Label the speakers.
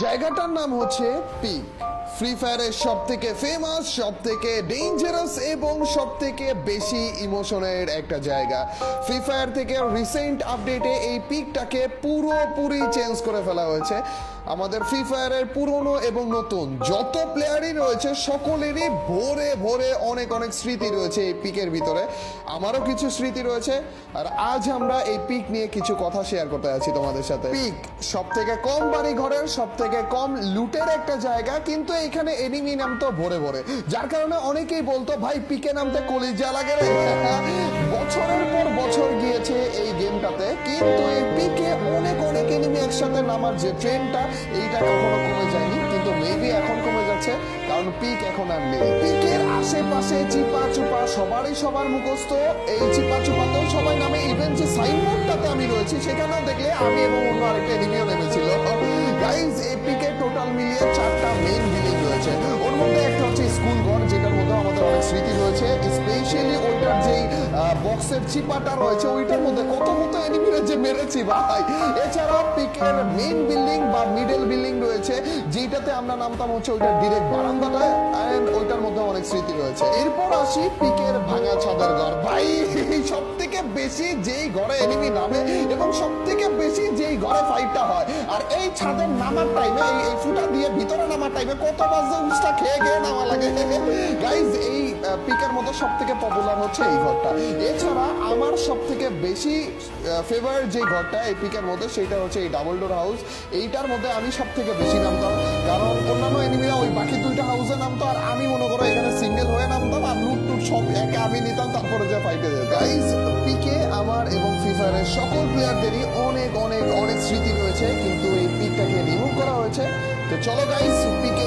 Speaker 1: জায়গাটার নাম হচ্ছে পিক। ফ্রি ফায়ারের সব থেকে ফেমাস, সব থেকে ডেঞ্জারাস এবং সব থেকে বেশি ইমোশনের একটা জায়গা। ফ্রি ফায়ার থেকে রিসেন্ট আপডেটে এই পিকটাকে পুরোপুরি চেঞ্জ করে ফেলা হয়েছে। আমাদের ফ্রি ফায়ারের পুরনো এবং নতুন যত প্লেয়ারই রয়েছে সকলেরই ভরে ভরে অনেক অনেক স্মৃতি রয়েছে এই পিকের ভিতরে। আমারও কিছু স্মৃতি রয়েছে, আর আজ আমরা এই পিক নিয়ে কিছু কথা শেয়ার করতে যাচ্ছি তোমাদের সাথে। পিক সব থেকে কম বাড়ি ঘরের, সব থেকে কম লুটের একটা জায়গা, কিন্তু এখানে এনিমি নামতো ভরে ভরে, যার কারণে অনেকেই বলতো ভাই পিকে নামতে কলিজা লাগে রে। বছরের পর বছর গিয়েছে এই গেমটাতে, কিন্তু এই পিকে অনেক অনেক এনিমি একসাথে নামার যে ট্রেন্ডটা, এইটা কখনো কমে যায়নি, কিন্তু মেবি এখন কমে যাচ্ছে, কারণ পিক এখন আর নেই। পিকের আশেপাশে চিপা চুপা সবারই সবার মুখস্থ, এই চিপা চুপাতেও সবাই নামে। ইভেন যে সাইনবোর্ডটাতে আমি রয়েছি সেখানেও দেখলে আমি এবং অন্য আরেকটা এনিমিও নেমেছিল। গাইজ এই পিকে টোটাল মিলিয়ে 4টা মেইন বিল্ডিং রয়েছে। ওর মধ্যে একটা হচ্ছে স্কুল ঘর, যেটার মধ্যে আমাদের অনেক স্মৃতি রয়েছে, স্পেশালি ওইটার যেই বক্সের চিপাটা রয়েছে ওইটার মধ্যে কত মতো এনিমিরা যে মেরেছি ভাই। এছাড়া পিকের মেইন বিল্ডিং বা মিডল বিল্ডিং রয়েছে, যেটাতে আমরা নামতাম হচ্ছে ওইটার ডিরেক্ট বারান্দাটা, এন্ড ওইটার মধ্যে অনেক স্মৃতি রয়েছে। এরপর আসি পিকের ভাঙা ছাদের ঘর। ভাই সব থেকে বেশি যেই ঘরে এনিমি নামে এবং সব থেকে বেশি যেই ঘরে ফাইটটা হয়, আর এই ছাদের নামার টাইমে, এই ফুটা দিয়ে ভিতরে নামার টাইমে কত বাজে উস্তা খেয়ে খেয়ে নামা লাগে। গাইজ এই পিকের মধ্যে সব থেকে পপুলার হচ্ছে এই ঘরটা। এছাড়া আমার সব থেকে বেশি ফেভারিট যে ঘরটা এই পিকের মধ্যে, সেটা হচ্ছে এই ডাবল ডোর হাউস। এইটার মধ্যে আমি সব থেকে বেশি নামতাম, কারণ অন্যান্য এনিমিরা ওই বাকি 2টা হাউসে নামতো, আর আমি মনে করো এখানে সিঙ্গেল হয়ে নামতাম, আর লুট টুট সব একে আমি নিতাম, তারপরে যে ফাইটে যেত। গাইজ পিকে আমার এবং ফ্রি ফায়ারের সকল প্লেয়ারদেরই অনেক অনেক অনেক স্মৃতি রয়েছে, কিন্তু এই পিকটাকে রিমুভ করা হয়েছে। তো চলো গাইজ পিকে